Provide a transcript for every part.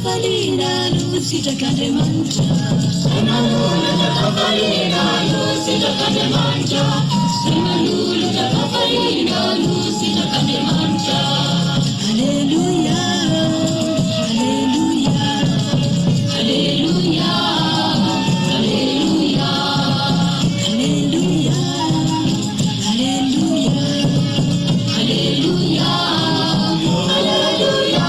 Kafarina Lucita Cademanta. Semanula da Kafarina Lucita Cademanta. Semanula da Kafarina Lucita Cademanta. Hallelujah, hallelujah, hallelujah, hallelujah, hallelujah, hallelujah, hallelujah, hallelujah.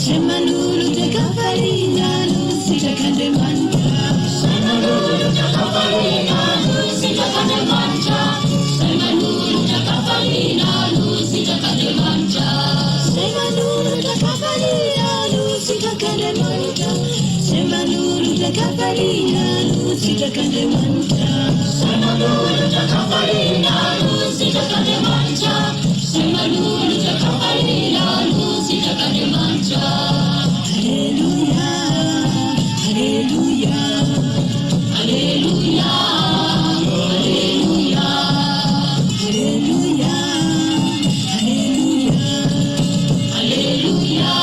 Semanulu de Cafarina, Lucita Cademanta. Semanulu de Cafarina, Lucita Cademanta. Semanulu de Cafarina, Lucita Cademanta. Semanulu de Cafarina, Lucita Cademanta. Semanulu de Cafarina, Lucita Cademanta. Semanulu de Cafarina, Lucita Cademanta. Semanulu de Cafarina, Lucita Cademanta. Hallelujah, hallelujah, hallelujah, hallelujah, hallelujah, hallelujah, hallelujah.